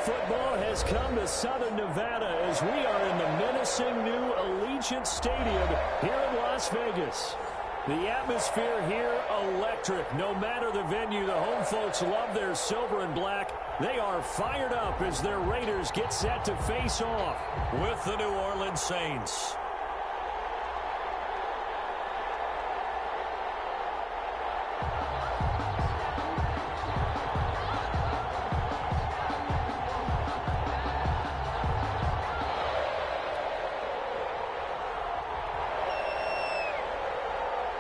football has come to Southern Nevada as we are in the menacing new Allegiant Stadium here in Las Vegas. The atmosphere here, electric. No matter the venue, the home folks love their silver and black. They are fired up as their Raiders get set to face off with the New Orleans Saints.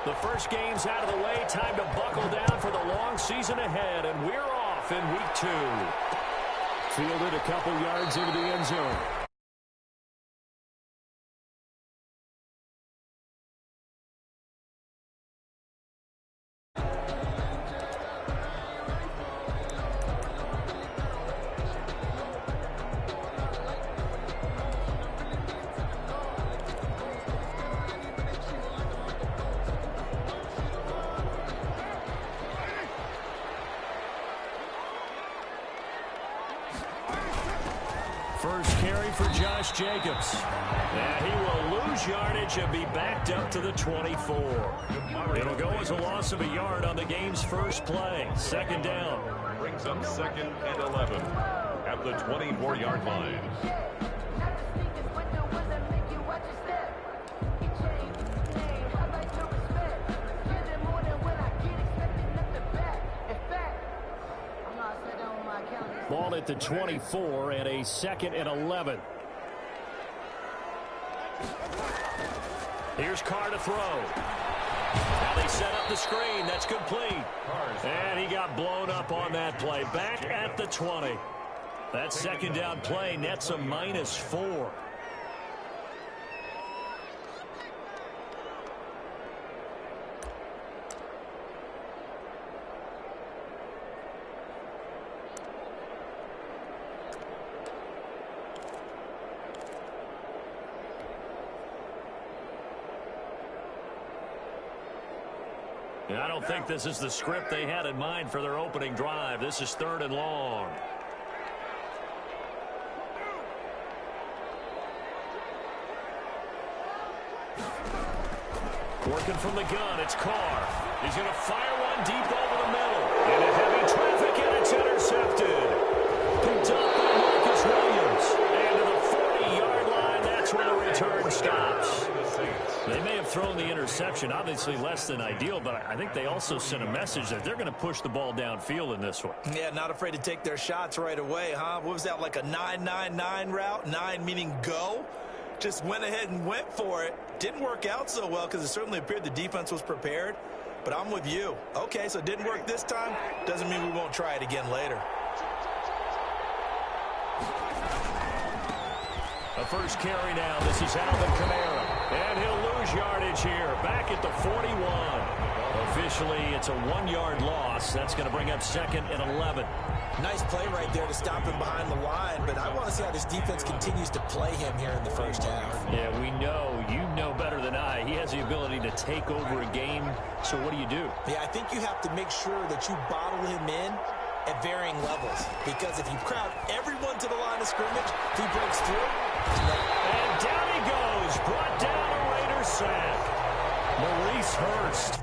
The first game's out of the way. Time to buckle down for the long season ahead. And we're off in week 2. Fielded a couple yards into the end zone. First carry for Josh Jacobs. And he will lose yardage and be backed up to the 24. It'll go as a loss of a yard on the game's first play. Second down. Brings up 2nd and 11 at the 24-yard line. Ball at the 24 and a 2nd and 11. Here's Carr to throw. Now they set up the screen. That's complete. And he got blown up on that play. Back at the 20. That second down play nets a -4. I don't think this is the script they had in mind for their opening drive. This is 3rd and long. Working from the gun, it's Carr. He's going to fire one deep over the middle. Into heavy traffic, and it's intercepted. Picked up by Marcus Williams. And to the 40-yard line, that's where the return stops. They may have thrown the interception, obviously less than ideal, but I think they also sent a message that they're going to push the ball downfield in this one. Yeah, not afraid to take their shots right away, huh? What was that, like a 9-9-9 route? 9 meaning go? Just went ahead and went for it. Didn't work out so well because it certainly appeared the defense was prepared. But I'm with you. Okay, so it didn't work this time. Doesn't mean we won't try it again later. The first carry now. This is Alvin Kamara. And he'll lose yardage here. Back at the 41. Officially, it's a 1-yard loss. That's going to bring up 2nd and 11. Nice play right there to stop him behind the line, but I want to see how this defense continues to play him here in the first half. Yeah, we know. You know better than I. He has the ability to take over a game. So what do you do? Yeah, I think you have to make sure that you bottle him in at varying levels, because if you crowd everyone to the line of scrimmage, if he breaks through. And down he goes. Brought down a Raider sack. Maurice Hurst.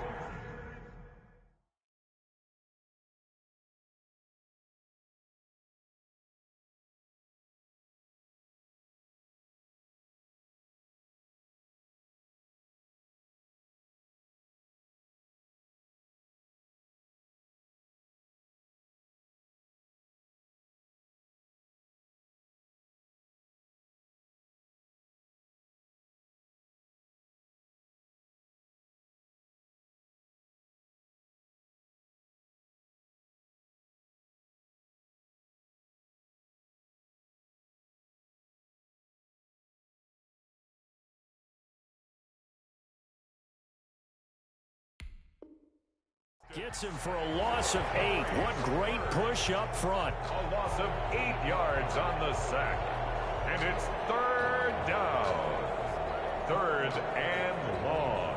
Gets him for a loss of 8. What great push up front. A loss of 8 yards on the sack. And it's 3rd down. 3rd and long.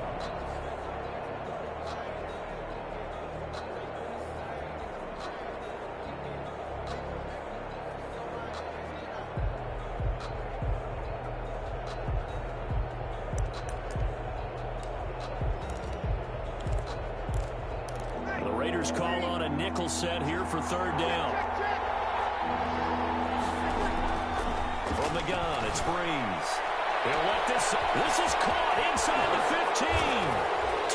first call on a nickel set here for third down. From the gun, it's Breeze. He'll let this is caught inside the 15.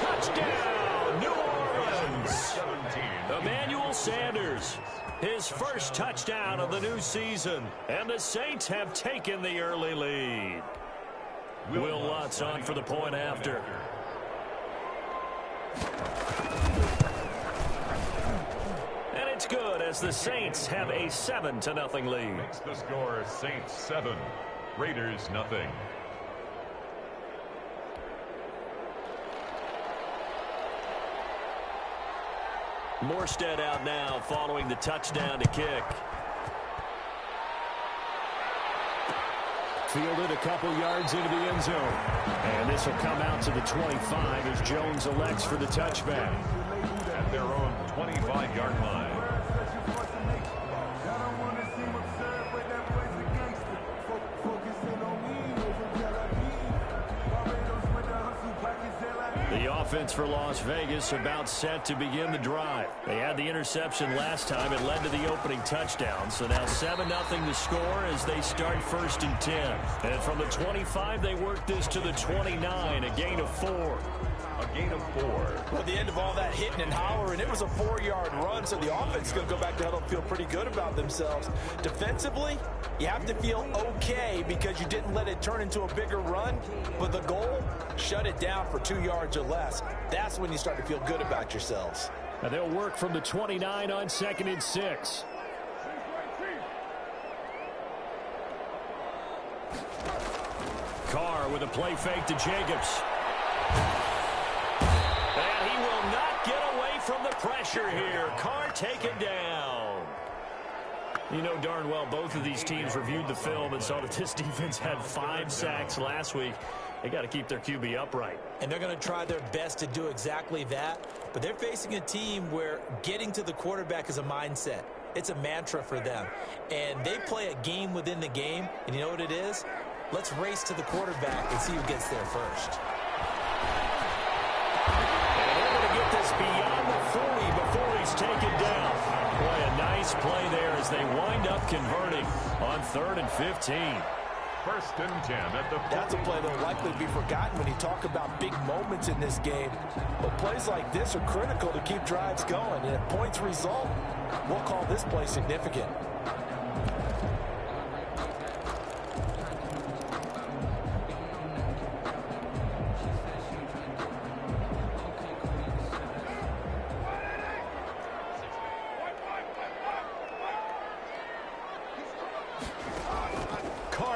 Touchdown, New Orleans. Emmanuel Sanders, his first touchdown of the new season. And the Saints have taken the early lead. Will Lutz on for the point after. And it's good as the Saints have a 7-0 lead. Makes the score Saints 7, Raiders nothing. Morstead out now following the touchdown to kick. Fielded a couple yards into the end zone. And this will come out to the 25 as Jones elects for the touchback. At their own 25-yard line. The offense for Las Vegas about set to begin the drive. They had the interception last time. It led to the opening touchdown. So now 7-0 the score as they start 1st and 10. And from the 25, they work this to the 29, a gain of 4. A gain of 4. Well, the end of all that hitting and hollering, it was a 4-yard run, so the offense is going to go back to huddle and feel pretty good about themselves. Defensively, you have to feel okay because you didn't let it turn into a bigger run, but the goal, shut it down for 2 yards or less. That's when you start to feel good about yourselves. Now they'll work from the 29 on 2nd and 6. Carr with a play fake to Jacobs. And he will not get away from the pressure here. Carr taken down. You know darn well both of these teams reviewed the film and saw that this defense had 5 sacks last week. They got to keep their QB upright. And they're going to try their best to do exactly that. But they're facing a team where getting to the quarterback is a mindset. It's a mantra for them. And they play a game within the game. And you know what it is? Let's race to the quarterback and see who gets there first. And they're going to get this beyond the 40 before he's taken down. Boy, a nice play there as they wind up converting on 3rd and 15. 1st and 10 at the 40. That's a play that will likely be forgotten when you talk about big moments in this game. But plays like this are critical to keep drives going. And if points result, we'll call this play significant.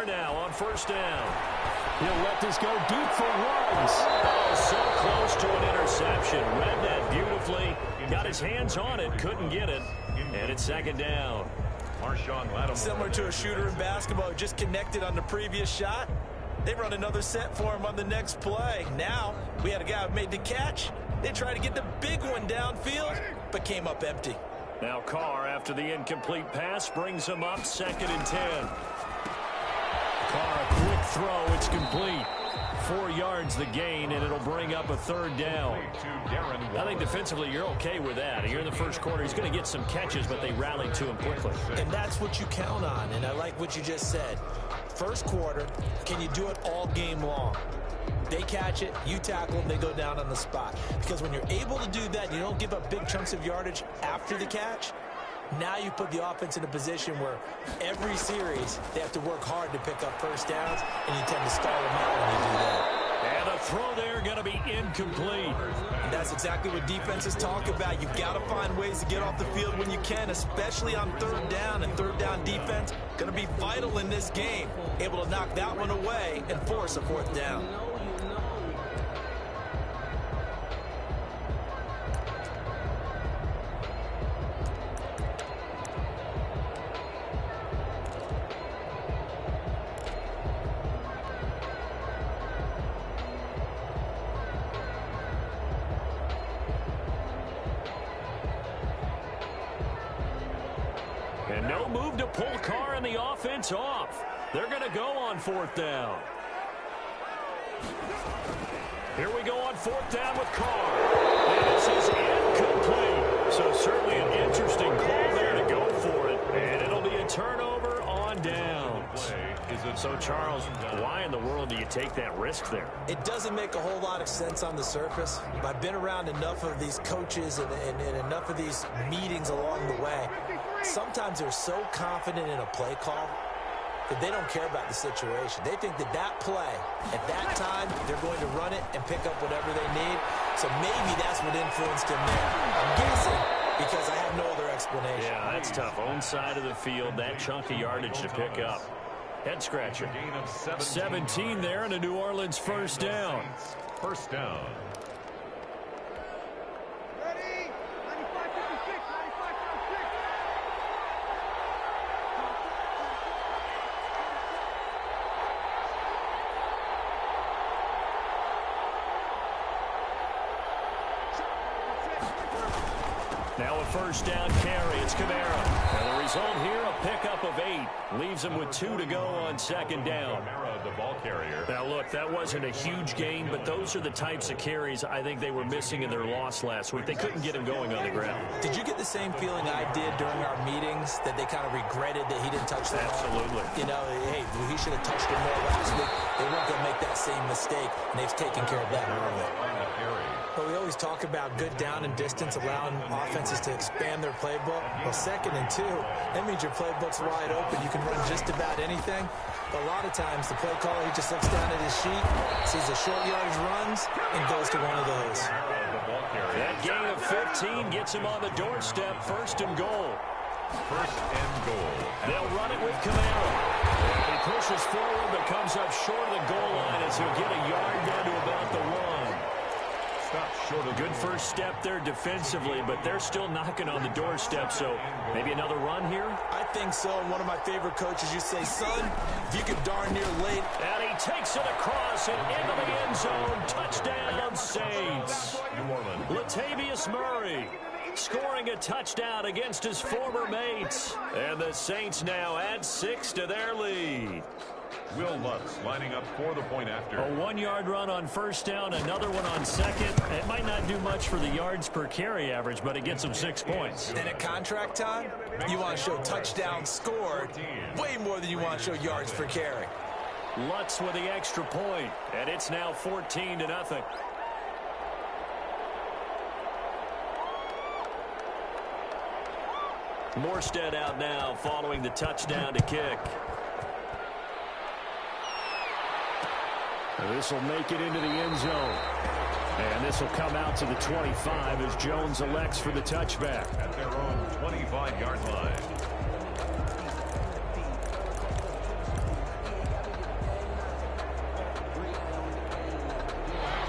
Now on 1st down. He'll let this go deep for Woods. Oh, so close to an interception. Read that beautifully. Got his hands on it, couldn't get it. And it's 2nd down. Similar to a shooter in basketball who just connected on the previous shot. They run another set for him on the next play. Now, we had a guy who made the catch. They tried to get the big one downfield, but came up empty. Now Carr, after the incomplete pass, brings him up 2nd and 10. Carr, a quick throw. It's complete. 4 yards the gain, and it'll bring up a 3rd down. I think defensively you're okay with that. Here in the first quarter, he's going to get some catches, but they rallied to him quickly. And that's what you count on, and I like what you just said. First quarter, can you do it all game long? They catch it, you tackle them, they go down on the spot. Because when you're able to do that, you don't give up big chunks of yardage after the catch. Now you put the offense in a position where every series they have to work hard to pick up 1st downs, and you tend to stall them out when you do that. And a throw there going to be incomplete. And that's exactly what defenses talk about. You've got to find ways to get off the field when you can, especially on 3rd down. And 3rd down defense going to be vital in this game. Able to knock that one away and force a 4th down. And no move to pull Carr and the offense off. They're going to go on 4th down. Here we go on 4th down with Carr. And this is incomplete. So take that risk there? It doesn't make a whole lot of sense on the surface. I've been around enough of these coaches and enough of these meetings along the way. Sometimes they're so confident in a play call that they don't care about the situation. They think that that play, at that time, they're going to run it and pick up whatever they need. So maybe that's what influenced him there. I'm guessing because I have no other explanation. Yeah, that's tough. Own side of the field, that chunk of yardage to pick up. Head scratcher. 17 there and a New Orleans first down. First down. Now a first down carry. It's Kamara. And the result here, a pickup of 8. Leaves him with 2 to go on second down. Kamara, the ball carrier. Now, look, that wasn't a huge gain, but those are the types of carries I think they were missing in their loss last week. They couldn't get him going on the ground. Did you get the same feeling I did during our meetings, that they kind of regretted that he didn't touch the ball? Absolutely. You know, hey, he should have touched it more last week. They weren't going to make that same mistake, and they've taken care of that early. But we always talk about good down and distance, allowing offenses to expand their playbook. Well, 2nd and 2, that means your playbook's wide open. You can run just about anything. But a lot of times, the play caller, he just looks down at his sheet, sees the short yardage runs, and goes to one of those. That gain of 15 gets him on the doorstep, 1st and goal. 1st and goal. They'll run it with Kamara. He pushes forward, but comes up short of the goal line as he'll get a yard down to about the 1. Good first step there defensively, but they're still knocking on the doorstep, so maybe another run here? I think so. One of my favorite coaches, you say, son, if you could darn near late. And he takes it across and into the end zone. Touchdown, Saints. Latavius Murray scoring a touchdown against his former mates. And the Saints now add 6 to their lead. Will Lutz lining up for the point after. A 1-yard run on first down, another one on second. It might not do much for the yards per carry average, but it gets them 6 points. And at contract time, you want to show touchdowns scored way more than you want to show yards per carry. Lutz with the extra point, and it's now 14-0. Morstead out now following the touchdown to kick. This will make it into the end zone. And this will come out to the 25 as Jones elects for the touchback. At their own 25-yard line.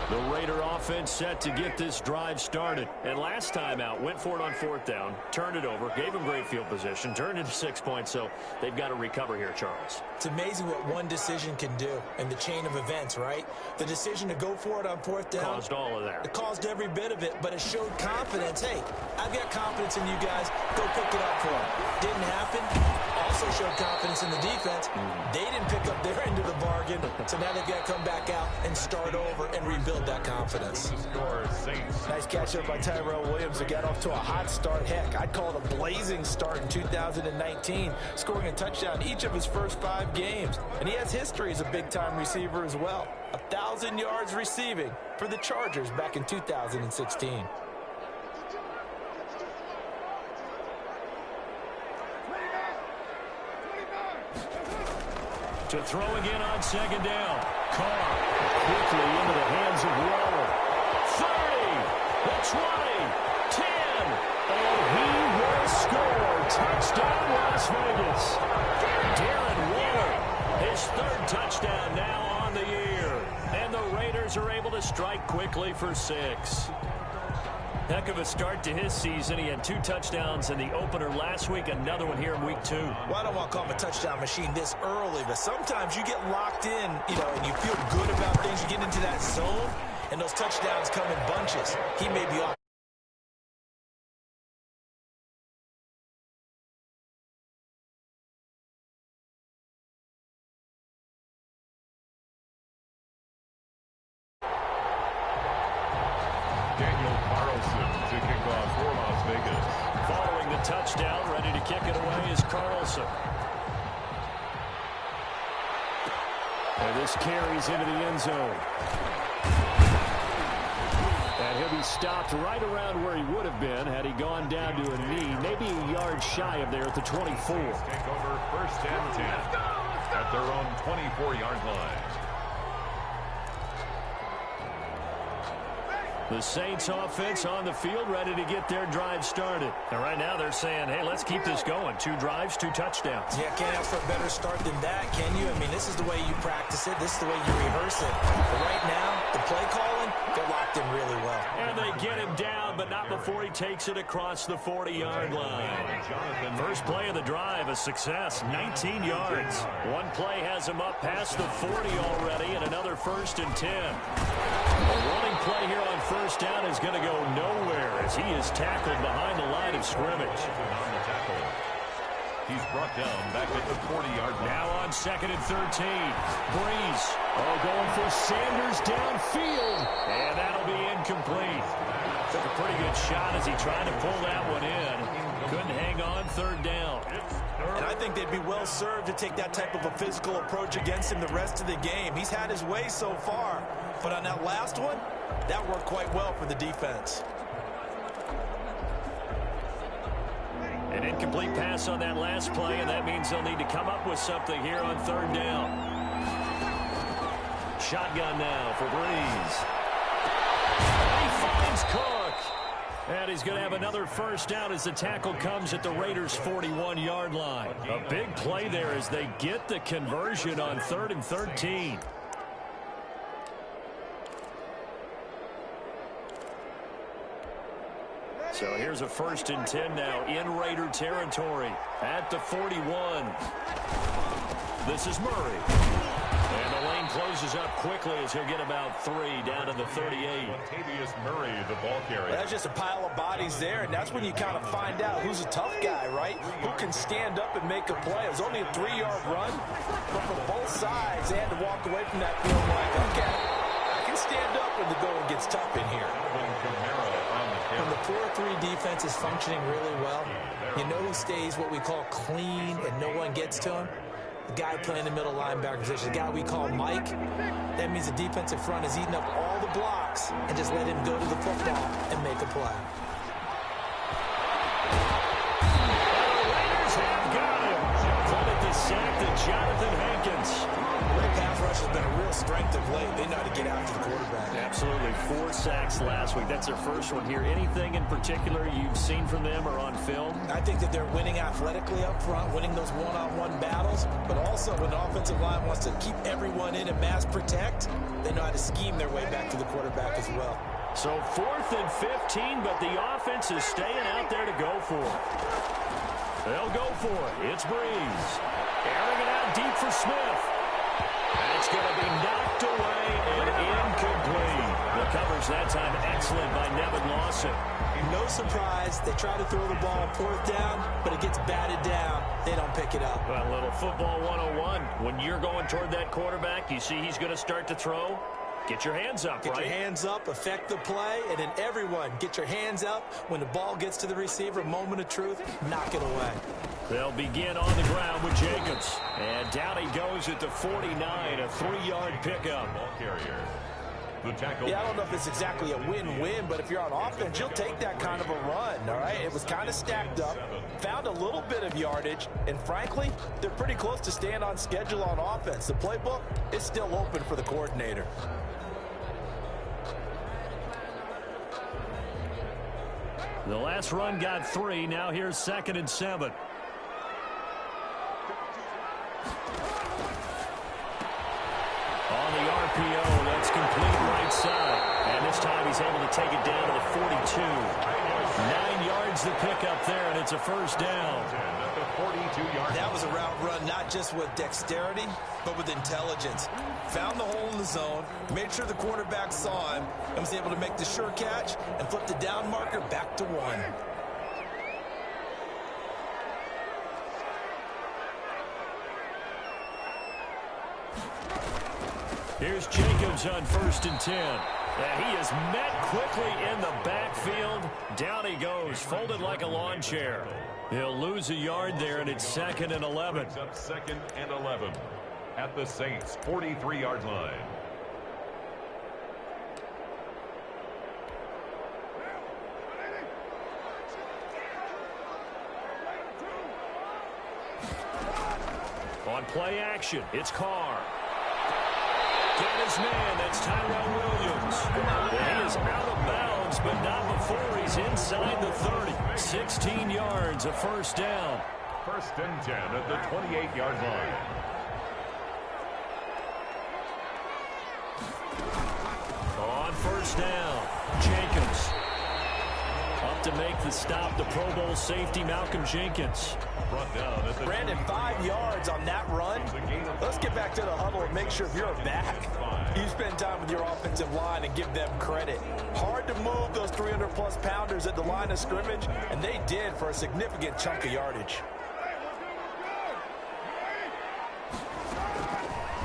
The Raider offense set to get this drive started. And last time out, went for it on 4th down, turned it over, gave them great field position, turned it to 6 points, so they've got to recover here, Charles. It's amazing what one decision can do in the chain of events, right? The decision to go for it on 4th down. Caused all of that. It caused every bit of it, but it showed confidence. Hey, I've got confidence in you guys. Go pick it up for them. Didn't happen. Also showed confidence in the defense. They didn't pick up their end of the bargain, so now they've got to come back out and start over and rebuild that confidence. Nice catch up by Tyrell Williams, who got off to a hot start. Heck, I'd call it a blazing start in 2019, scoring a touchdown each of his first 5 games. And he has history as a big-time receiver as well. 1,000 yards receiving for the Chargers back in 2016. To throw again on 2nd down. Carr quickly into the hands of Waller. 30, the 20, 10, and he will score. Touchdown, Las Vegas. Darren Waller, his 3rd touchdown now on the year. And the Raiders are able to strike quickly for 6. Heck of a start to his season. He had 2 touchdowns in the opener last week, another one here in week 2. Well, I don't want to call him a touchdown machine this early, but sometimes you get locked in, and you feel good about things. You get into that zone, and those touchdowns come in bunches. He may be off. Touchdown, ready to kick it away is Carlson. And this carries into the end zone. And he'll be stopped right around where he would have been had he gone down to a knee, maybe a yard shy of there at the 24. Take over 1st and 10 at their own 24-yard line. The Saints offense on the field, ready to get their drive started. And right now they're saying, hey, let's keep this going. 2 drives, 2 touchdowns. Yeah, can't ask for a better start than that, can you? I mean, this is the way you practice it. This is the way you rehearse it. But right now, the play calling, they're locked in really well. And they get him down, but not before he takes it across the 40-yard line. First play of the drive, a success, 19 yards. One play has him up past the 40 already, and another 1st and 10. A running play here on 1st down is going to go nowhere as he is tackled behind the line of scrimmage. He's brought down back at the 40-yard line. Now on 2nd and 13. Breeze. Going for Sanders downfield. And that'll be incomplete. Took a pretty good shot as he tried to pull that one in. Couldn't hang on 3rd down. And I think they'd be well served to take that type of a physical approach against him the rest of the game. He's had his way so far. But on that last one, that worked quite well for the defense. An incomplete pass on that last play, and that means they'll need to come up with something here on 3rd down. Shotgun now for Breeze. He finds Cook. And he's going to have another 1st down as the tackle comes at the Raiders' 41-yard line. A big play there as they get the conversion on 3rd and 13. So here's a 1st and 10 now in Raider territory at the 41. This is Murray. And the lane closes up quickly as he'll get about 3 down to the 38. Latavius Murray, the ball carrier. That's just a pile of bodies there, and that's when you kind of find out who's a tough guy, right? Who can stand up and make a play. It was only a 3-yard run, but for both sides, they had to walk away from that field like, okay, I can stand up when the going gets tough in here. When the 4-3 defense is functioning really well, you know who stays what we call clean and no one gets to him? The guy playing the middle linebacker position, the guy we call Mike. That means the defensive front is eating up all the blocks and just let him go to the football and make a play. The Raiders have got him. Credit the sack to Jonathan Hankins. Their pass rush has been a real strength of late. They know how to get after the quarterback. Absolutely. 4 sacks last week. That's their first one here. Anything in particular you've seen from them or on film? I think that they're winning athletically up front, winning those one-on-one battles, but also when the offensive line wants to keep everyone in and mass protect, they know how to scheme their way back to the quarterback as well. So 4th and 15, but the offense is staying out there to go for it. They'll go for it. It's Breeze. Airing it out deep for Smith. That's going to be knocked away and incomplete. The coverage that time excellent by Nevin Lawson. No surprise, they try to throw the ball on 4th down, but it gets batted down. They don't pick it up. Well, a little football 101. When you're going toward that quarterback, you see he's going to start to throw. Get your hands up, Get your hands up, affect the play, and then everyone get your hands up. When the ball gets to the receiver, moment of truth, knock it away. They'll begin on the ground with Jacobs. And down he goes at the 49, a 3-yard pickup. Ball carrier. The tackle. Yeah, I don't know if it's exactly a win-win, but if you're on offense, you'll take that kind of a run, all right? It was kind of stacked up, found a little bit of yardage, and frankly, they're pretty close to staying on schedule on offense. The playbook is still open for the coordinator. The last run got 3. Now here's 2nd and 7. On the RPO, that's complete right side. And this time he's able to take it down to the 42. 9 yards to pick up there, and it's a 1st down. That was a route run not just with dexterity, but with intelligence. Found the hole in the zone, made sure the quarterback saw him, and was able to make the sure catch and flip the down marker back to 1. Here's Jacobs on 1st and 10. And he is met quickly in the backfield. Down he goes, folded like a lawn chair. He'll lose a yard there, and it's 2nd and 11. Up 2nd and 11. at the Saints' 43-yard line. On play action, it's Carr. Get his man, that's Tyrell Williams. And he is out of bounds, but not before he's inside the 30. 16 yards, a first down. First and 10 at the 28-yard line. On first down, Jenkins. Up to make the stop, the Pro Bowl safety, Malcolm Jenkins. Brought down at the Brandon, 5 yards on that run. Let's get back to the huddle and make sure if you're back, you spend time with your offensive line and give them credit. Hard to move those 300-plus pounders at the line of scrimmage, and they did for a significant chunk of yardage.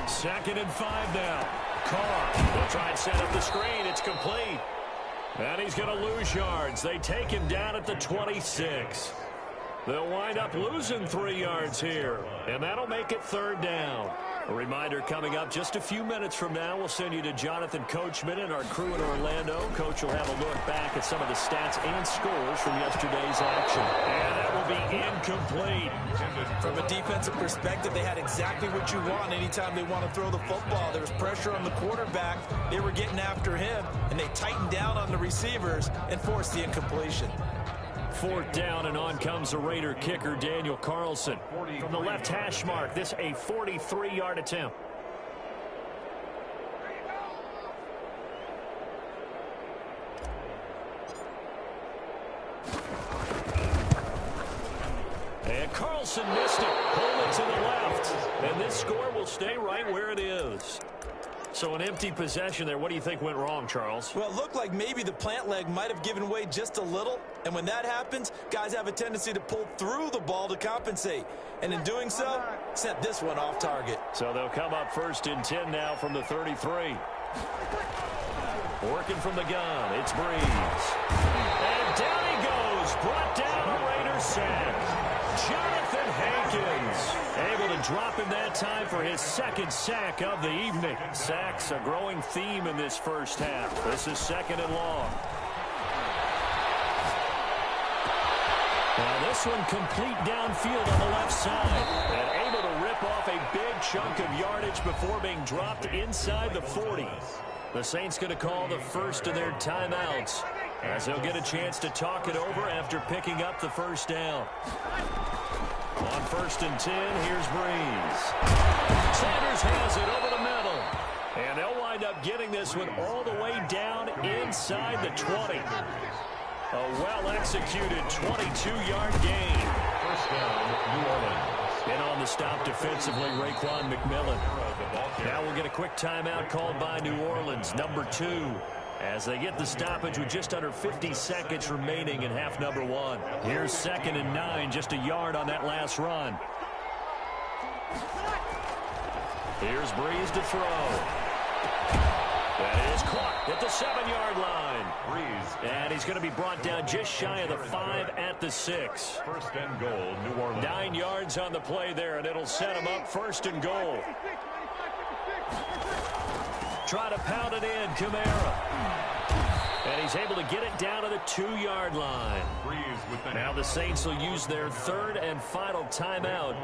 Second and 5 now. Carr will try and set up the screen. It's complete. And he's going to lose yards. They take him down at the 26. They'll wind up losing 3 yards here, and that'll make it third down. A reminder coming up just a few minutes from now, we'll send you to Jonathan Coachman and our crew in Orlando. Coach will have a look back at some of the stats and scores from yesterday's action. And that will be incomplete. From a defensive perspective, they had exactly what you want anytime they want to throw the football. There was pressure on the quarterback. They were getting after him, and they tightened down on the receivers and forced the incompletion. Fourth down, and on comes the Raider kicker, Daniel Carlson. From the left hash mark, this a 43-yard attempt. And Carlson missed it. Pulled it to the left. And this score will stay right where it is. So an empty possession there. What do you think went wrong, Charles? Well, it looked like maybe the plant leg might have given way just a little. And when that happens, guys have a tendency to pull through the ball to compensate. And in doing so, sent this one off target. So they'll come up first and 10 now from the 33. Working from the gun, it's Breeze. And down he goes. Brought down a Raiders sack. Jonathan Hankins able to drop him that time for his second sack of the evening. Sacks a growing theme in this first half. This is second and long. Now this one complete downfield on the left side. And able to rip off a big chunk of yardage before being dropped inside the 40. The Saints going to call the first of their timeouts, as they'll get a chance to talk it over after picking up the first down. On first and 10, here's Breeze. Sanders has it over the middle. And they'll wind up getting this one all the way down inside the 20. A well-executed 22-yard gain. first down, New Orleans. And on the stop defensively, Raekwon McMillan. Now we'll get a quick timeout called by New Orleans, number 2, as they get the stoppage with just under 50 seconds remaining in half number 1. Here's second and 9, just a yard on that last run. Here's Breeze to throw. That is caught at the 7-yard line. Breeze. And he's going to be brought down just shy of the 5 at the 6. First and goal, New Orleans. 9 yards on the play there, and it'll set him up first and goal. Try to pound it in, Kamara. And he's able to get it down to the 2-yard line. Now the Saints will use their third and final timeout,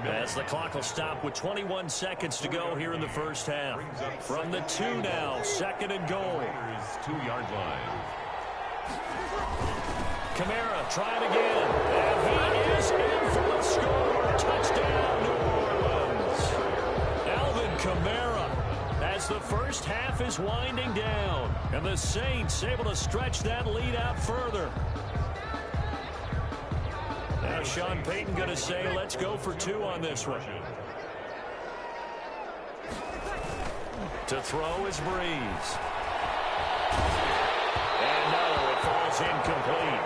as the clock will stop with 21 seconds to go here in the first half. From the 2 now, second and goal. 2-yard line. Kamara trying again. And he is in for the score. Touchdown, New Orleans. Alvin Kamara, as the first half is winding down, and the Saints able to stretch that lead out further. Now Sean Payton going to say, let's go for 2 on this one. To throw is Breeze. And no, it falls incomplete.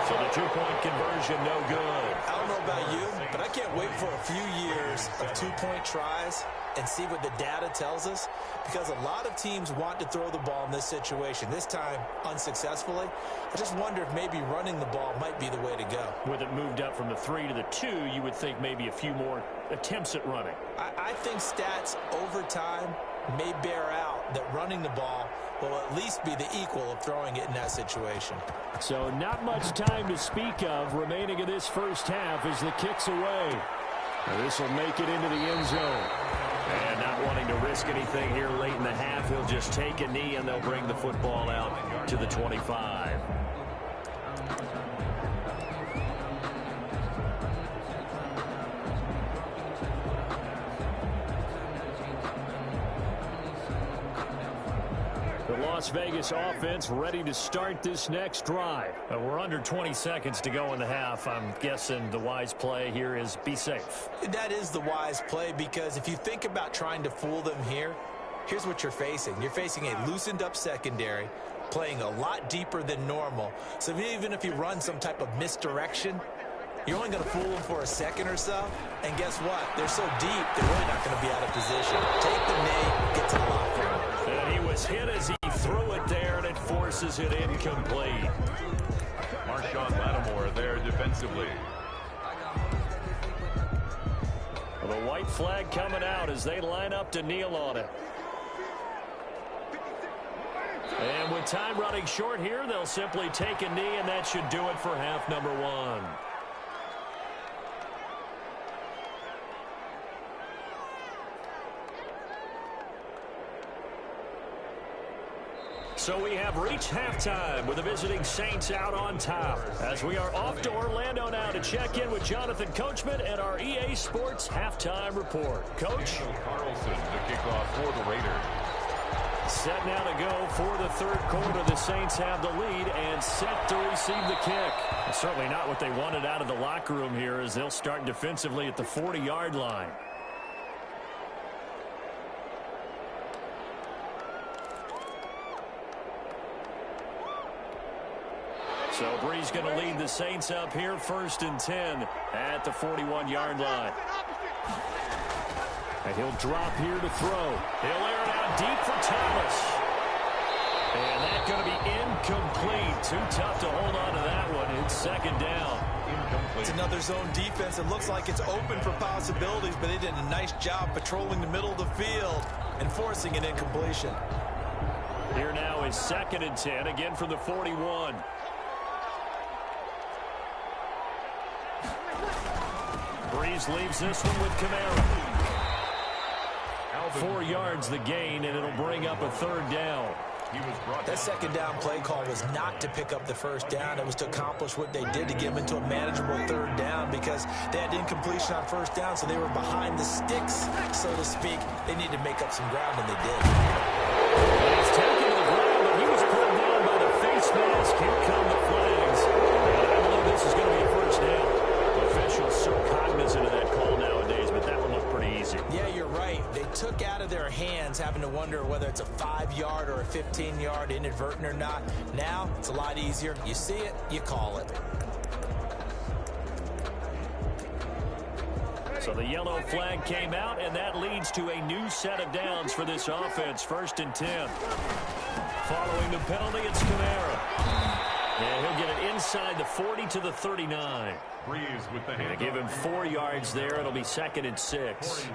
So the 2-point conversion, no good. I don't know about you, but I can't wait for a few years of 2-point tries and see what the data tells us? Because a lot of teams want to throw the ball in this situation. This time, unsuccessfully. I just wonder if maybe running the ball might be the way to go. With it moved up from the 3 to the 2, you would think maybe a few more attempts at running. I think stats over time may bear out that running the ball will at least be the equal of throwing it in that situation. So not much time to speak of remaining in this first half as the kick's away. This will make it into the end zone. And not wanting to risk anything here late in the half, he'll just take a knee and they'll bring the football out to the 25. Las Vegas offense ready to start this next drive. We're under 20 seconds to go in the half. I'm guessing the wise play here is be safe. That is the wise play, because if you think about trying to fool them here, here's what you're facing. You're facing a loosened up secondary, playing a lot deeper than normal. So even if you run some type of misdirection, you're only going to fool them for a second or so. And guess what? They're so deep, they're really not going to be out of position. Take the knee, get to the locker room. And he was hit as he threw it there, and it forces it incomplete. Marshawn Lattimore there defensively. The white flag coming out as they line up to kneel on it. And with time running short here, they'll simply take a knee, and that should do it for half number 1. So we have reached halftime with the visiting Saints out on top, as we are off to Orlando now to check in with Jonathan Coachman and our EA Sports halftime report. Coach? Carlson to kick off for the Raiders. Set now to go for the third quarter. The Saints have the lead and set to receive the kick. Certainly not what they wanted out of the locker room here, as they'll start defensively at the 40-yard line. So Brees going to lead the Saints up here, 1st and 10 at the 41-yard line. And he'll drop here to throw. He'll air it out deep for Thomas. And that's going to be incomplete. Too tough to hold on to that one. It's 2nd down. Incomplete. It's another zone defense. It looks like it's open for possibilities, but they did a nice job patrolling the middle of the field and forcing an incompletion. Here now is 2nd and 10, again from the 41. Brees leaves this one with Kamara. 4 yards the gain, and it'll bring up a 3rd down. That 2nd down play call was not to pick up the 1st down. It was to accomplish what they did, to get them into a manageable 3rd down, because they had incompletion on 1st down, so they were behind the sticks, so to speak. They needed to make up some ground, and they did. He's taken to the ground, but he was pulled down by the face mask. Here come the flags. And I believe this is going to be a 1st down. Officials so cognizant of that call nowadays, but that one looked pretty easy. Yeah, you're right. They took out of their hands having to wonder whether it's a 5-yard or a 15-yard, inadvertent or not. Now, it's a lot easier. You see it, you call it. So the yellow flag came out, and that leads to a new set of downs for this offense. 1st and 10. Following the penalty, it's Kamara. And he'll get it inside the 40 to the 39. Brees with the hand. Give him 4 yards there. It'll be 2nd and 6.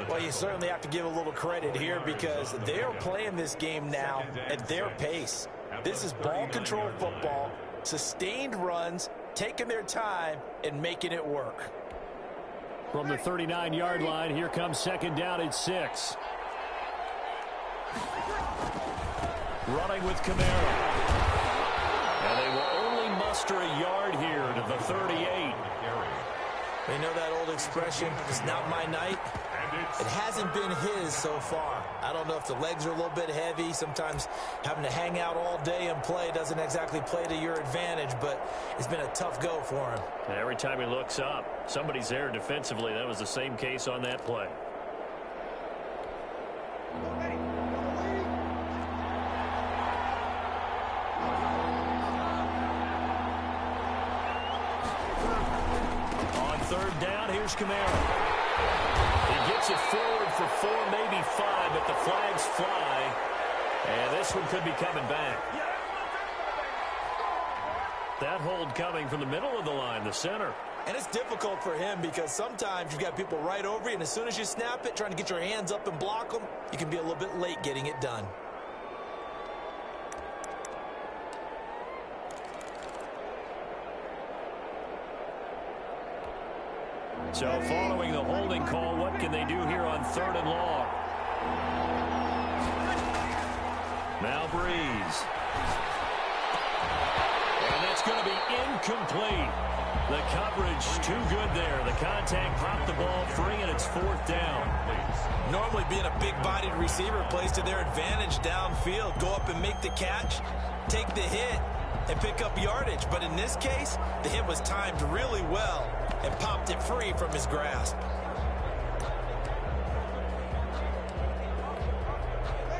Well, you certainly have to give a little credit here, because they're playing this game now at their pace. This is ball control football, sustained runs, taking their time and making it work. From the 39-yard line, here comes 2nd down at 6. Running with Kamara. And they will only muster a yard here to the 38. You know that old expression, it's not my night? It hasn't been his so far. I don't know if the legs are a little bit heavy. Sometimes having to hang out all day and play doesn't exactly play to your advantage, but it's been a tough go for him. And every time he looks up, somebody's there defensively. That was the same case on that play. On 3rd down, here's Kamara. He gets it forward for 4, maybe 5, but the flags fly. And this one could be coming back. That hold coming from the middle of the line, the center. And it's difficult for him because sometimes you've got people right over you, and as soon as you snap it, trying to get your hands up and block them, you can be a little bit late getting it done. So following the holding call, what can they do here on 3rd and long? Now Breeze. And that's going to be incomplete. The coverage too good there. The contact popped the ball free, and it's 4th down. Normally being a big-bodied receiver plays to their advantage downfield. Go up and make the catch, take the hit, and pick up yardage. But in this case, the hit was timed really well and popped it free from his grasp.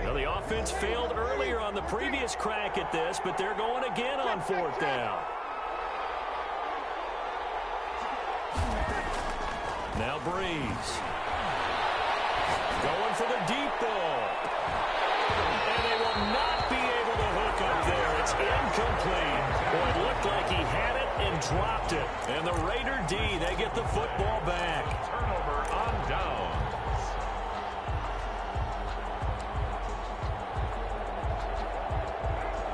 Well, the offense failed earlier on the previous crack at this, but they're going again on 4th down. Now Breeze. Going for the deep ball. And they will not be able to hook up there. It's incomplete. Boy, it looked like he had it and dropped it. And the Raider D, they get the football back. Turnover on downs.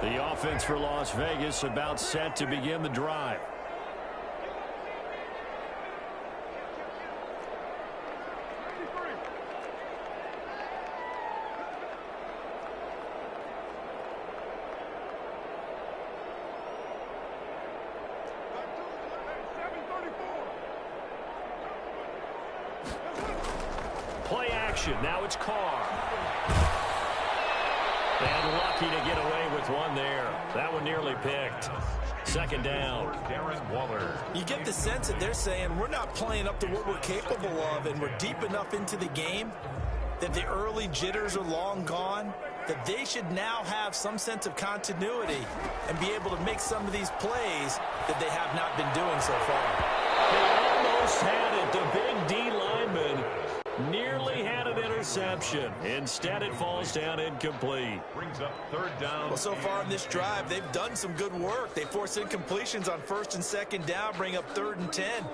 The offense for Las Vegas about set to begin the drive. Play action. Now it's Carr. And lucky to get away with one there. That one nearly picked. 2nd down. Darren Waller. You get the sense that they're saying we're not playing up to what we're capable of, and we're deep enough into the game that the early jitters are long gone, that they should now have some sense of continuity and be able to make some of these plays that they have not been doing so far. They almost had it. The big D lineman nearly had an interception. Instead, it falls down incomplete. Brings up 3rd down. Well, so far in this drive, they've done some good work. They force incompletions on 1st and 2nd down, bring up 3rd and 10.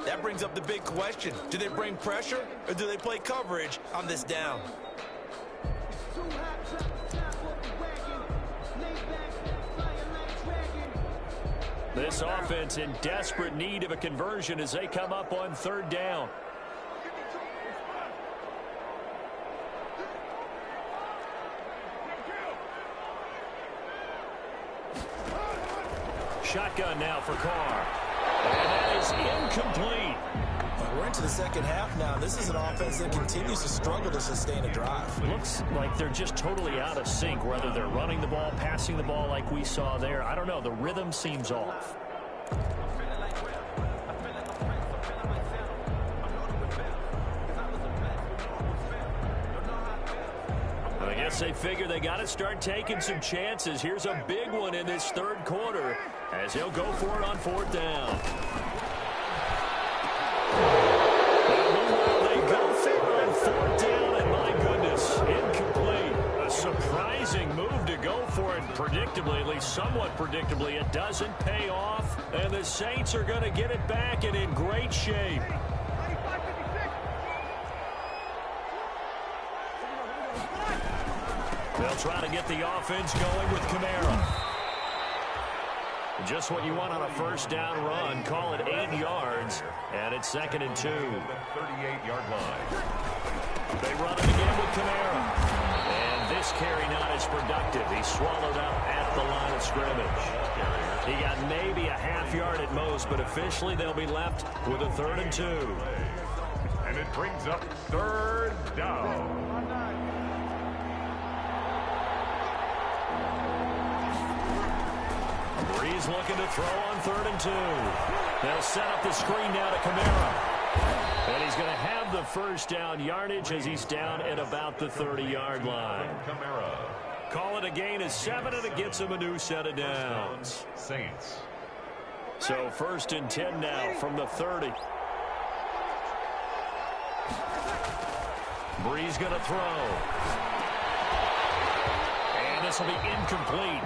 That brings up the big question. Do they bring pressure or do they play coverage on this down? This offense in desperate need of a conversion as they come up on 3rd down. Shotgun now for Carr. And that is incomplete. We're into the 2nd half now. This is an offense that continues to struggle to sustain a drive. Looks like they're just totally out of sync, whether they're running the ball, passing the ball like we saw there. I don't know. The rhythm seems off. I guess they figure they got to start taking some chances. Here's a big one in this 3rd quarter as he'll go for it on 4th down. Meanwhile, they go for it on 4th down, and my goodness, incomplete. A surprising move to go for it predictably, at least somewhat predictably. It doesn't pay off, and the Saints are going to get it back and in great shape. They'll try to get the offense going with Kamara. Just what you want on a 1st down run. Call it 8 yards, and it's 2nd and 2. The 38-yard line. They run it again with Kamara. And this carry not as productive. He's swallowed up at the line of scrimmage. He got maybe a half yard at most, but officially they'll be left with a 3rd and 2. And it brings up 3rd down. Breeze looking to throw on 3rd and 2. They'll set up the screen now to Kamara. And he's going to have the 1st down yardage as he's down at about the 30-yard line. Kamara. Call it a gain of 7, and it gets him a new set of downs. Saints. So 1st and 10 now from the 30. Bree's going to throw. And this will be incomplete.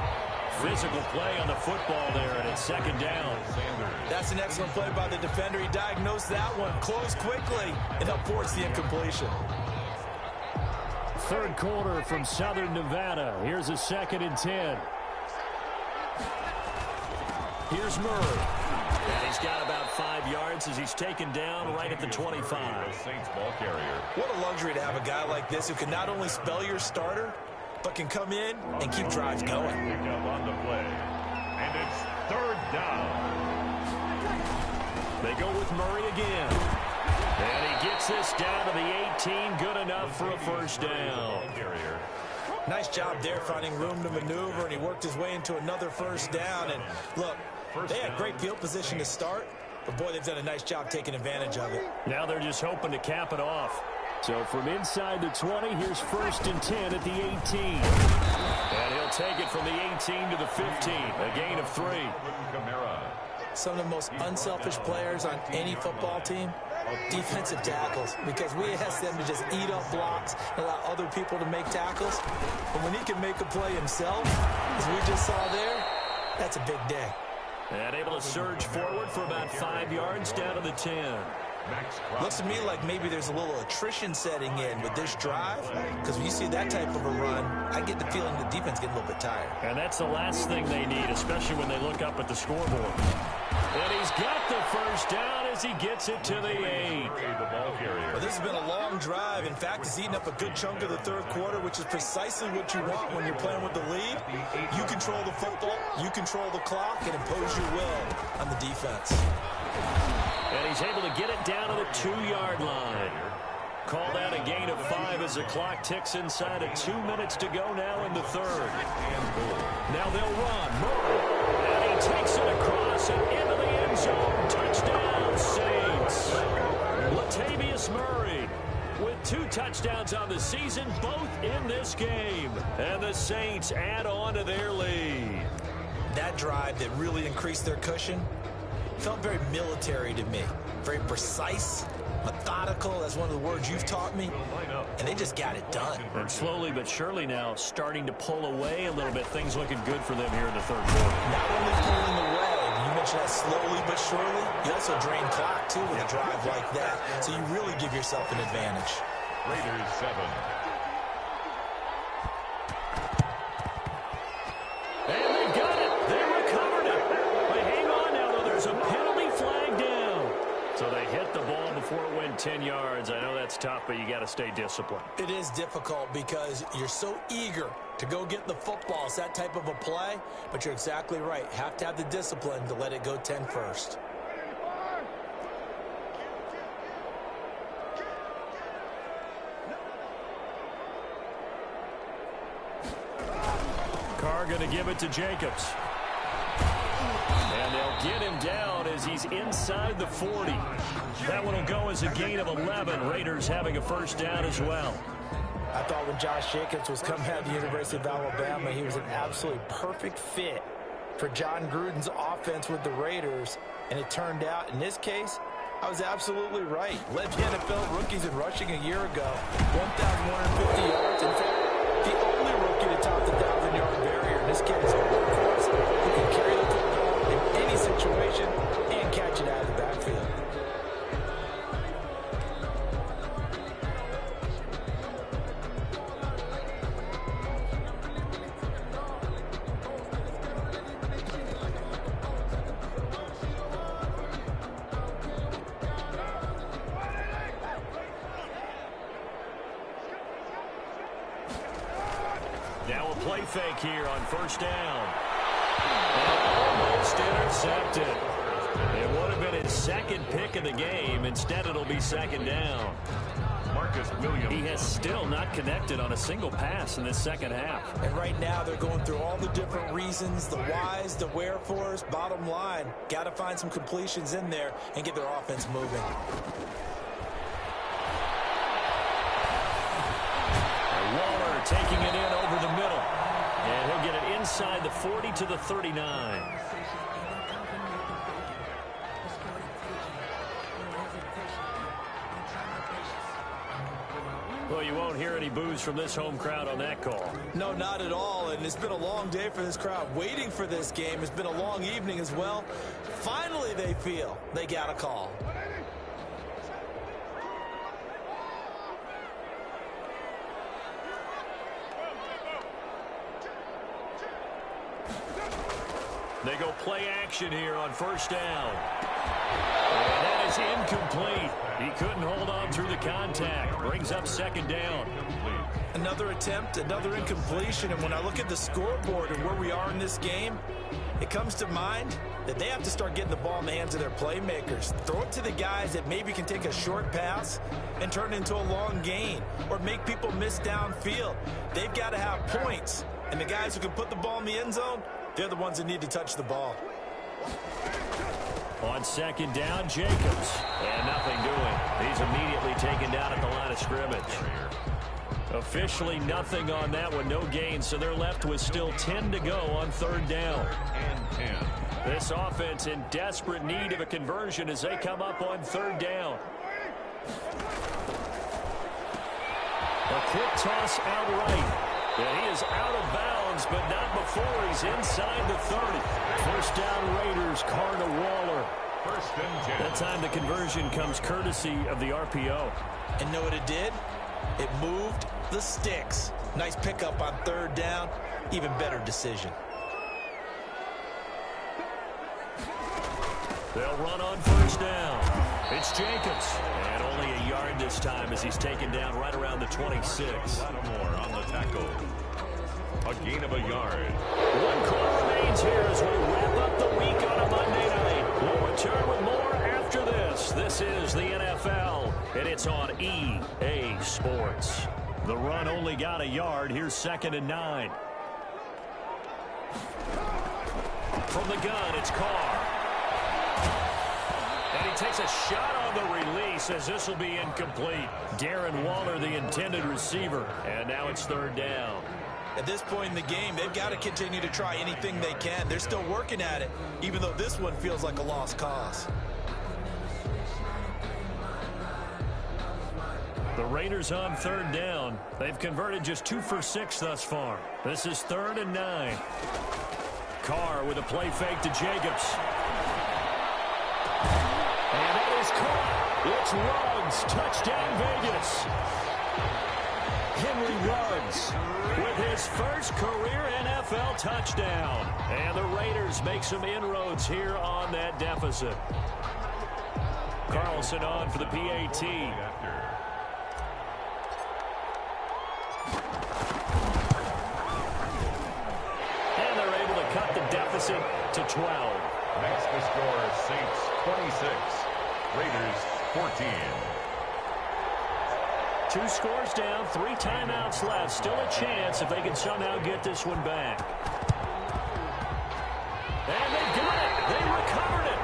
Physical play on the football there, and it's second down. That's an excellent play by the defender. He diagnosed that one, closed quickly, and helped force the incompletion. Third quarter from Southern Nevada. Here's a 2nd and 10. Here's Murray. And he's got about 5 yards as he's taken down right at the 25. Saints ball carrier. What a luxury to have a guy like this who can not only spell your starter, but can come in and keep drives going. Pick up on the play. And it's 3rd down. They go with Murray again. And he gets this down to the 18. Good enough for a first down. Nice job there finding room to maneuver, and he worked his way into another first down. And look, they had great field position to start, but boy, they've done a nice job taking advantage of it. Now they're just hoping to cap it off. So from inside the 20, here's 1st and 10 at the 18. And he'll take it from the 18 to the 15, a gain of 3. Some of the most unselfish players on any football team, defensive tackles, because we ask them to just eat up blocks and allow other people to make tackles. But when he can make a play himself, as we just saw there, that's a big day. And able to surge forward for about 5 yards down to the 10. Looks to me like maybe there's a little attrition setting in with this drive, because when you see that type of a run, I get the feeling the defense getting a little bit tired. And that's the last thing they need, especially when they look up at the scoreboard. And he's got the first down as he gets it to the 8. Well, this has been a long drive. In fact, it's eaten up a good chunk of the third quarter, which is precisely what you want when you're playing with the lead. You control the football, you control the clock, and impose your will on the defense. And he's able to get it down to the 2-yard line. Called out a gain of 5 as the clock ticks inside of 2 minutes to go now in the third. Now they'll run. Murray. And he takes it across and into the end zone. Touchdown, Saints. Latavius Murray with 2 touchdowns on the season, both in this game. And the Saints add on to their lead. That drive that really increased their cushion felt very military to me. Very precise, methodical. That's one of the words you've taught me. And they just got it done. And slowly but surely now starting to pull away a little bit. Things looking good for them here in the third quarter. Not only pulling away, you mentioned that slowly but surely. You also drain clock, too, with a drive like that. So you really give yourself an advantage. Raiders 7. And they've got it. They recovered it. But hang on now, though. There's a penalty flag down. So they hit the ball before it went 10 yards. I know that's tough, but you got to stay disciplined. It is difficult because you're so eager to go get the football. It's that type of a play, but you're exactly right. Have to have the discipline to let it go 10 first. Carr going to give it to Jacobs. And they'll get him down as he's inside the 40. That one will go as a gain of 11. Raiders having a first down as well. I thought when Josh Jacobs was coming out of the University of Alabama, he was an absolutely perfect fit for John Gruden's offense with the Raiders. And it turned out, in this case, I was absolutely right. Led the NFL rookies in rushing a year ago. 1,150 yards. In fact, the only rookie to top the 1,000-yard barrier. And this kid is a workhorse who can carry the football in any situation and catch it out of the backfield. Now a play fake here on first down. And almost intercepted. It would have been his second pick of the game. Instead, it'll be second down. Marcus Williams. He has still not connected on a single pass in this second half. And right now, they're going through all the different reasons, the whys, the wherefores. Bottom line, got to find some completions in there and get their offense moving. Waller taking it in over the middle. And he'll get it inside the 40 to the 39. Well, you won't hear any boos from this home crowd on that call. No, not at all, and it's been a long day for this crowd waiting for this game. It's been a long evening as well. Finally, they feel they got a call. They go play action here on first down. And that is incomplete. He couldn't hold on through the contact. Brings up second down. Another attempt, another incompletion, and when I look at the scoreboard and where we are in this game, it comes to mind that they have to start getting the ball in the hands of their playmakers. Throw it to the guys that maybe can take a short pass and turn it into a long gain or make people miss downfield. They've got to have points, and the guys who can put the ball in the end zone, they're the ones that need to touch the ball. On second down, Jacobs. And nothing doing. He's immediately taken down at the line of scrimmage. Officially nothing on that one, no gain, so they're left with still 10 to go on third down. And 10. This offense in desperate need of a conversion as they come up on third down. A quick toss out right. And he is out of bounds, but not before he's inside the 30. First down Raiders, Carr to Waller. First and 10. That time the conversion comes courtesy of the RPO. And know what it did? It moved the sticks. Nice pickup on third down. Even better decision. They'll run on first down. It's Jacobs. And only a yard this time as he's taken down right around the 26. Lattimore on the tackle. A gain of a yard. One call remains here as we wrap up the week on a Monday night. We'll return with more after this. This is the NFL, and it's on EA Sports. The run only got a yard. Here's second and 9. From the gun, it's Carr. And he takes a shot on the release as this will be incomplete. Darren Waller, the intended receiver. And now it's third down. At this point in the game, they've got to continue to try anything they can. They're still working at it, even though this one feels like a lost cause. The Raiders on third down. They've converted just 2 for 6 thus far. This is third and 9. Carr with a play fake to Jacobs. And that is caught. It's Ruggs. Touchdown Vegas. Henry Ruggs with his first career NFL touchdown. And the Raiders make some inroads here on that deficit. Carlson on for the PAT. And they're able to cut the deficit to 12. Makes the score Saints 26, Raiders 14. 2 scores down, 3 timeouts left. Still a chance if they can somehow get this one back. And they got it. They recovered it.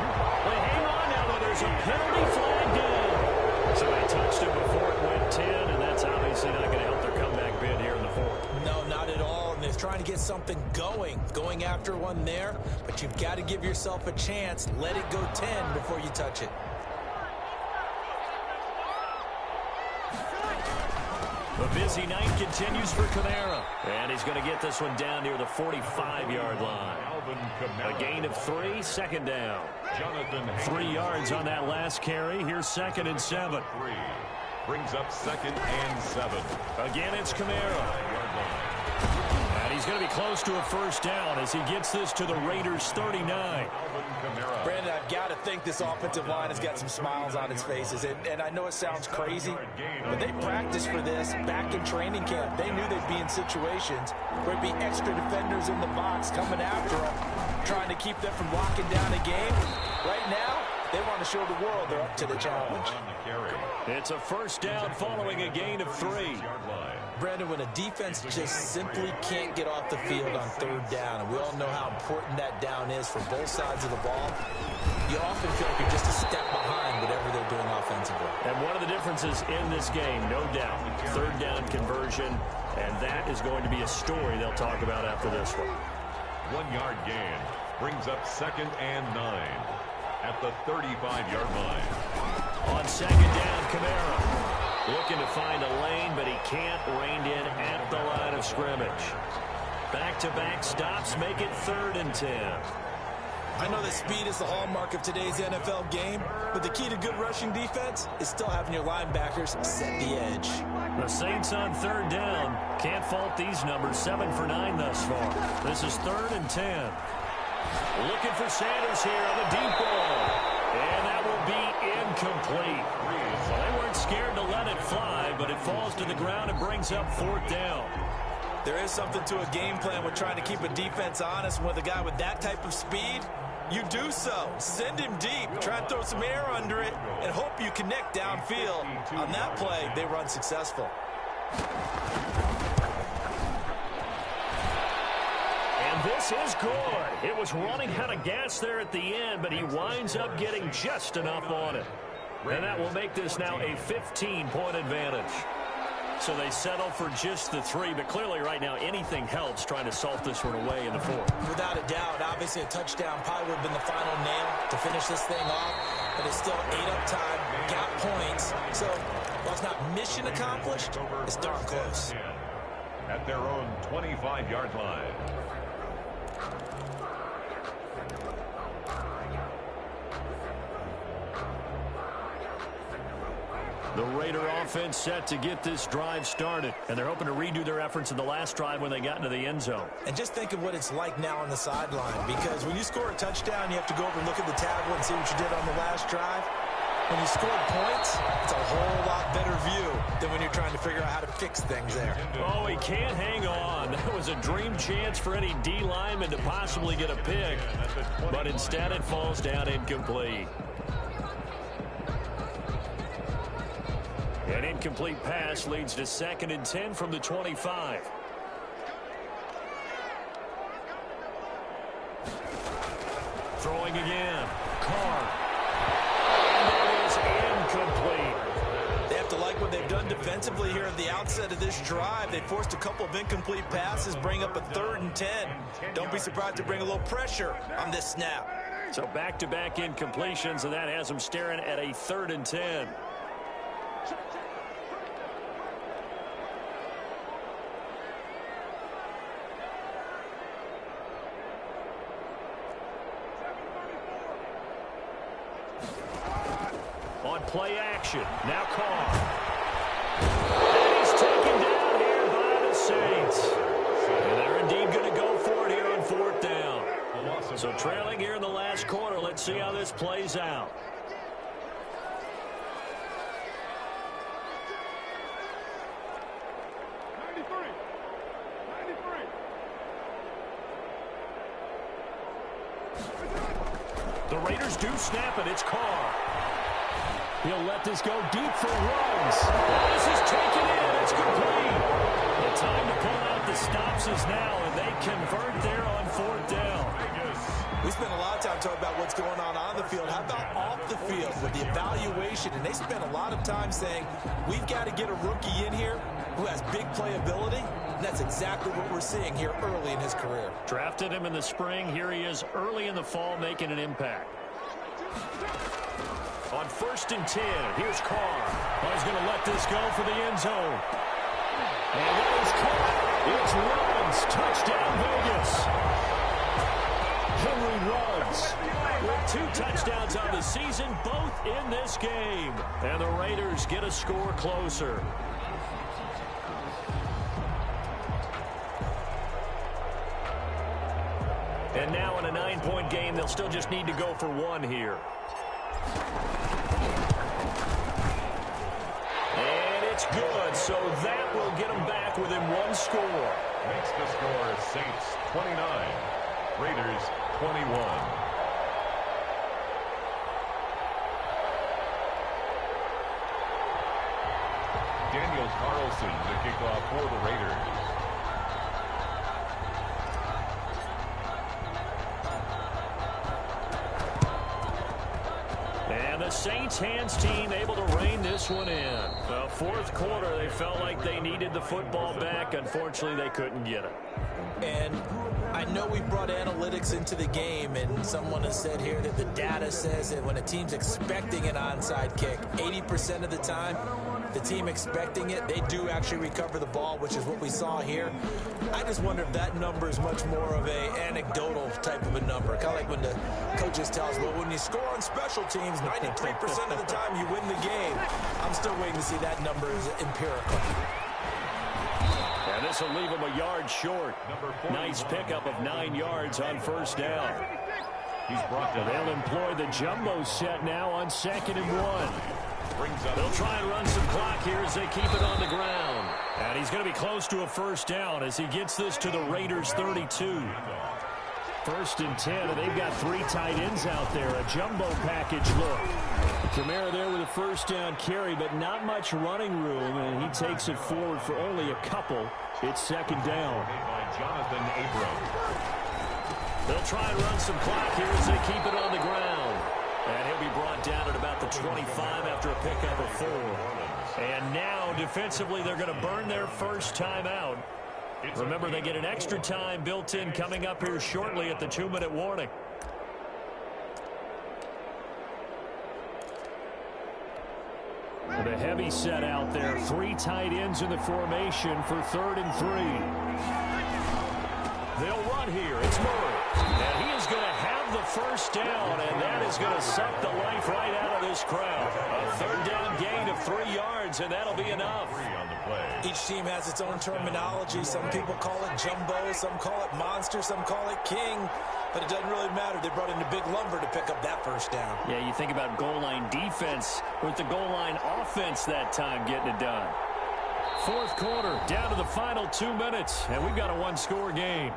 They hang on now, though. There's a penalty flag down. So they touched it before it went 10, and that's obviously not going to help their comeback bid here in the 4th. No, not at all. And they're trying to get something going after one there. But you've got to give yourself a chance. Let it go 10 before you touch it. The busy night continues for Kamara. And he's going to get this one down near the 45-yard line. A gain of 3, second down. 3 yards on that last carry. Here's second and 7. Brings up second and 7. Again, it's Kamara. And he's going to be close to a first down as he gets this to the Raiders' 39. Brandon, I've got to think this offensive line has got some smiles on its faces. And I know it sounds crazy, but they practiced for this back in training camp. They knew they'd be in situations where it'd be extra defenders in the box coming after them, trying to keep them from locking down a game. Right now, they want to show the world they're up to the challenge. It's a first down following a gain of 3. Brandon, when a defense just simply can't get off the field on third down, and we all know how important that down is for both sides of the ball, you often feel like you're just a step behind whatever they're doing offensively. And one of the differences in this game, no doubt, third down conversion, and that is going to be a story they'll talk about after this one. 1-yard gain brings up second and 9 at the 35-yard line. On second down, Kamara. Looking to find a lane, but he can't. Reined in at the line of scrimmage. Back-to-back stops make it 3rd and 10. I know that speed is the hallmark of today's NFL game, but the key to good rushing defense is still having your linebackers set the edge. The Saints on 3rd down. Can't fault these numbers. 7 for 9 thus far. This is 3rd and 10. Looking for Sanders here on the deep ball. And that will be incomplete. Well, they weren't scared to let it fly, but it falls to the ground and brings up 4th down. There is something to a game plan with trying to keep a defense honest. With a guy with that type of speed, you do so. Send him deep. Try and throw some air under it and hope you connect downfield. On that play, they run successful. And this is good. It was running out of gas there at the end, but he winds up getting just enough on it. And that will make this now a 15-point advantage. So they settle for just the 3, but clearly right now anything helps trying to salt this one away in the 4th. Without a doubt, obviously a touchdown probably would have been the final nail to finish this thing off, but it's still 8 up time, got points. So while it's not mission accomplished, it's darn close. At their own 25-yard line. The Raider offense set to get this drive started, and they're hoping to redo their efforts in the last drive when they got into the end zone. And just think of what it's like now on the sideline, because when you score a touchdown, you have to go over and look at the table and see what you did on the last drive. When you scored points, it's a whole lot better view than when you're trying to figure out how to fix things there. Oh, he can't hang on. That was a dream chance for any D lineman to possibly get a pick, but instead it falls down incomplete. An incomplete pass leads to 2nd and 10 from the 25. Throwing again. Carr. And it is incomplete. They have to like what they've done defensively here at the outset of this drive. They forced a couple of incomplete passes, bring up a 3rd and 10. Don't be surprised to bring a little pressure on this snap. So back-to-back incompletions, and that has them staring at a 3rd and 10. On play action, now Carr. And he's taken down here by the Saints. And they're indeed going to go for it here on 4th down. So trailing here in the last quarter, let's see how this plays out. The Raiders do snap it. It's Carr. He'll let this go deep for Ruggs. This is taken in. It's complete. The time to pull out the stops is now, and they convert there on 4th down. We spent a lot of time talking about what's going on the field. How about off the field with the evaluation? And they spent a lot of time saying, we've got to get a rookie in here who has big playability. And that's exactly what we're seeing here early in his career. Drafted him in the spring. Here he is early in the fall making an impact. On 1st and 10, here's Carr. Oh, he's going to let this go for the end zone. And that is caught. It's Ruggs. Touchdown, Vegas. Henry Ruggs with 2 touchdowns on the season, both in this game. And the Raiders get a score closer. And now in a 9-point game, they'll still just need to go for 1 here. And it's good, so that will get them back within 1 score. Makes the score Saints 29, Raiders 21. Daniel Carlson to kick off for the Raiders. And the Saints hands team able to rein this one in. The 4th quarter, they felt like they needed the football back. Unfortunately, they couldn't get it. And I know we brought analytics into the game, and someone has said here that the data says that when a team's expecting an onside kick, 80% of the time, the team expecting it, they do actually recover the ball, which is what we saw here. I just wonder if that number is much more of a anecdotal type of a number. Kind of like when the coaches tell us, well, when you score on special teams, 93% of the time you win the game. I'm still waiting to see that number as empirical. And this will leave him a yard short. Nice pickup of 9 yards on first down. They'll employ the jumbo set now on 2nd and 1. They'll try and run some clock here as they keep it on the ground. And he's going to be close to a first down as he gets this to the Raiders' 32. 1st and 10, and they've got 3 tight ends out there. A jumbo package look. Kamara there with a first down carry, but not much running room, and he takes it forward for only a couple. It's 2nd down. They'll try and run some clock here as they keep it on the ground. And he'll be brought down at about the 25 after a pickup of 4. And now, defensively, they're going to burn their first time out. Remember, they get an extra time built in coming up here shortly at the 2-minute warning. The heavy set out there. 3 tight ends in the formation for 3rd and 3. They'll run here. It's Murray. And he is going to have the first down, and that is going to suck the life right out of this crowd. A 3rd down gain of 3 yards, and that'll be enough. Each team has its own terminology. Some people call it jumbo, some call it monster, some call it king. But it doesn't really matter. They brought in the big lumber to pick up that first down. Yeah, you think about goal line defense with the goal line offense that time getting it done. 4th quarter, down to the final 2 minutes, and we've got a 1-score game.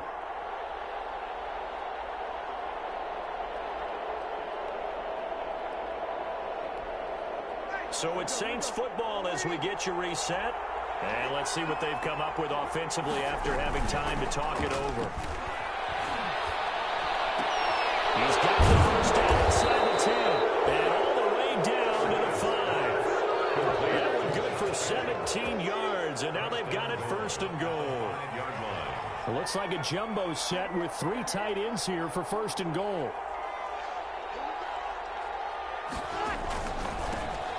So it's Saints football as we get you reset. And let's see what they've come up with offensively after having time to talk it over. He's got the first down inside the 10. And all the way down to the 5. That one good for 17 yards. And now they've got it 1st and goal. It looks like a jumbo set with 3 tight ends here for 1st and goal.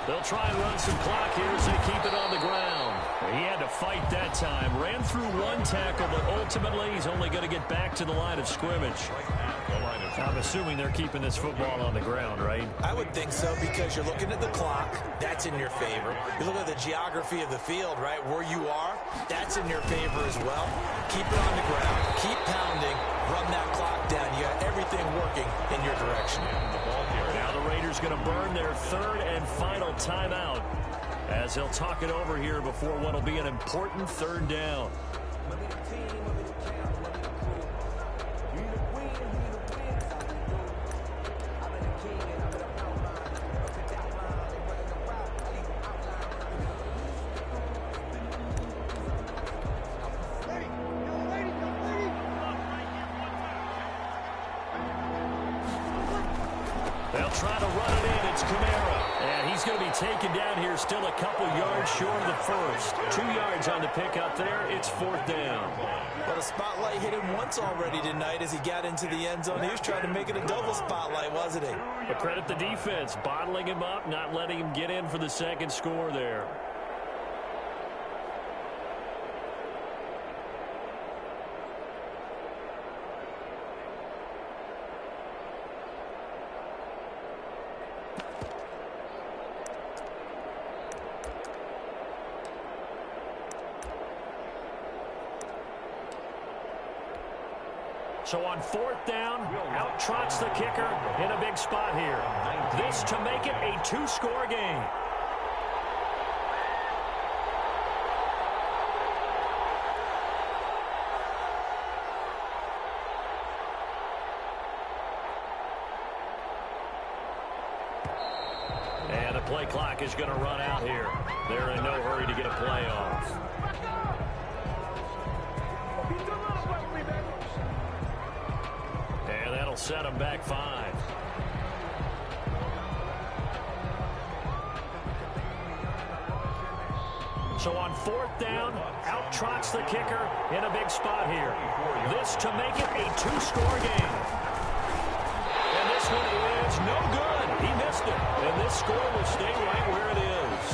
They'll try and run some clock here as they keep it on the ground. He had to fight that time. Ran through 1 tackle, but ultimately he's only going to get back to the line of scrimmage. I'm assuming they're keeping this football on the ground, right? I would think so, because you're looking at the clock. That's in your favor. You look at the geography of the field, right? Where you are, that's in your favor as well. Keep it on the ground. Keep pounding. Run that clock down. You got everything working in your direction. Now the Raiders going to burn their 3rd and final timeout as they'll talk it over here before what will be an important 3rd down. They'll try to run it in. It's Kamara. And he's going to be taken down here, still a couple yards short of the first. 2 yards on the pickup there. It's 4th down. Well, the spotlight hit him once already tonight as he got into the end zone. He was trying to make it a double spotlight, wasn't he? But credit the defense, bottling him up, not letting him get in for the 2nd score there. So on 4th down, out trots the kicker in a big spot here. This to make it a 2-score game. And the play clock is going to run out here. They're in no hurry to get a play off. And that'll set them back 5. So on 4th down, out trots the kicker in a big spot here. This to make it a 2-score game. And this one is no good. He missed it. And this score will stay right where it is.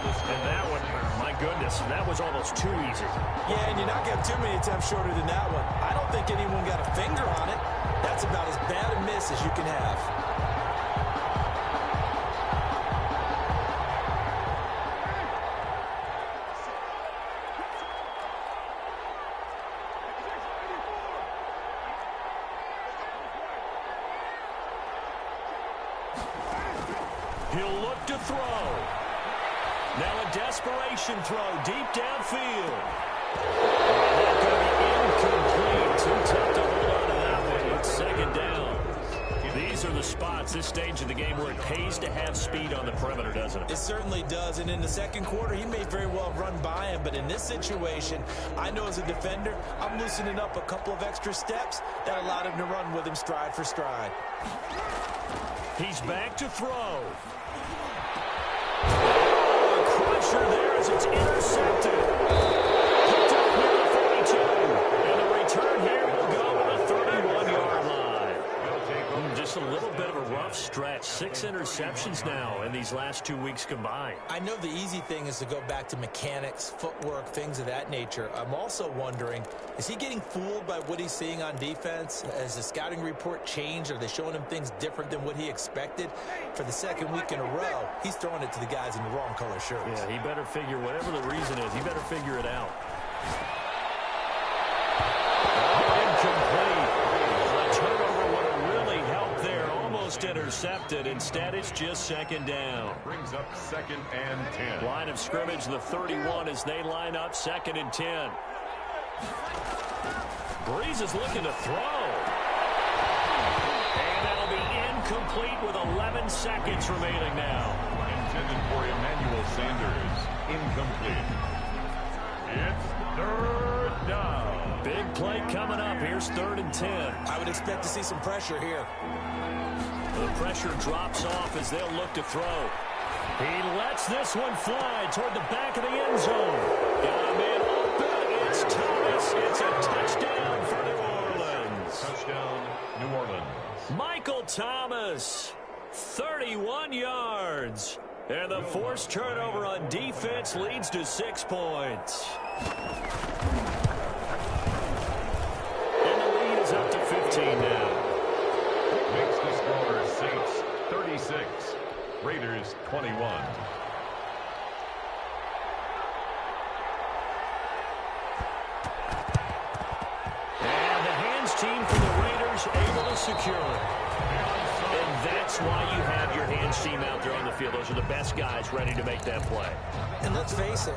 And that one, my goodness, that was almost too easy. Yeah, and you're not getting too many attempts shorter than that one. I don't think anyone got a finger on it. That's about as bad a miss as you can have. He'll look to throw. Now a desperation throw deep downfield. That could be incomplete. Too tough to hold on to that one. It's second down. These are the spots, this stage of the game, where it pays to have speed on the perimeter, doesn't it? It certainly does. And in the second quarter, he may very well run by him. But in this situation, I know as a defender, I'm loosening up a couple of extra steps that allowed him to run with him stride for stride. He's back to throw. A crusher there as it's intercepted. Picked up near the 42. And the return here will go to the 31-yard line. Just a little bit of a rough stretch. 6 interceptions now in these last 2 weeks combined. I know the easy thing is to go back to mechanics, footwork, things of that nature. I'm also wondering, is he getting fooled by what he's seeing on defense? Has the scouting report changed? Are they showing him things different than what he expected? For the second week in a row, he's throwing it to the guys in the wrong color shirts. Yeah, he better figure, whatever the reason is, he better figure it out. Incomplete. The turnover would have really helped there. Almost intercepted. Instead, it's just second down. Brings up 2nd and 10. Line of scrimmage, the 31, as they line up 2nd and 10. Breeze is looking to throw. And that'll be incomplete with 11 seconds remaining now. Intended for Emmanuel Sanders. Incomplete. It's 3rd down. Big play coming up. Here's 3rd and 10. I would expect to see some pressure here. The pressure drops off as they'll look to throw. He lets this one fly toward the back of the end zone. Got a man open. It's Thomas. It's a touchdown for New Orleans. Touchdown, New Orleans. Michael Thomas, 31 yards. And the forced turnover on defense leads to 6 points. And the lead is up to 15 now. Makes the score Saints 36, Raiders 21. And the hands team for the Raiders able to secure it. And that's why you have your hands team out there on the field. Those are the best guys ready to make that play. And let's face it,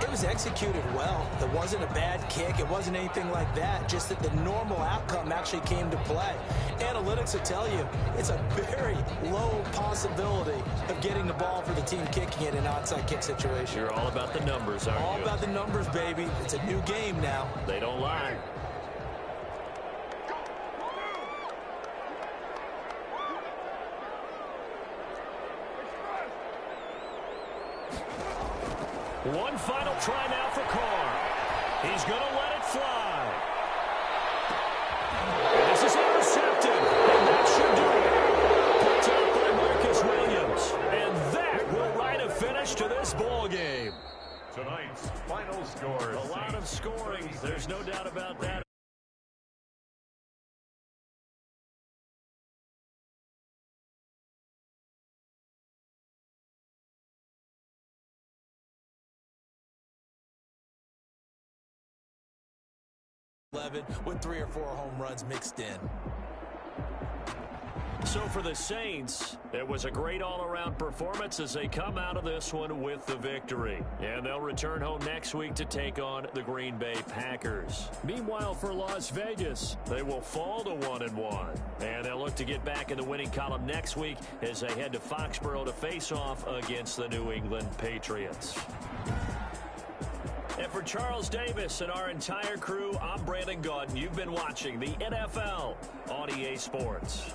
it was executed well. It wasn't a bad kick. It wasn't anything like that. Just that the normal outcome actually came to play. Analytics will tell you it's a very low possibility of getting the ball for the team kicking it in an onside kick situation. You're all about the numbers, aren't you? All about the numbers, baby. It's a new game now. They don't lie. One final try now for Carr. He's going to let it fly. And this is intercepted. And that should do it. Picked up by Marcus Williams. And that will write a finish to this ball game. Tonight's final score. A lot of scoring. There's no doubt about that. With 3 or 4 home runs mixed in. So for the Saints, it was a great all-around performance as they come out of this one with the victory. And they'll return home next week to take on the Green Bay Packers. Meanwhile, for Las Vegas, they will fall to 1-1. And they'll look to get back in the winning column next week as they head to Foxborough to face off against the New England Patriots. And for Charles Davis and our entire crew, I'm Brandon Gaudin. You've been watching the NFL on EA Sports.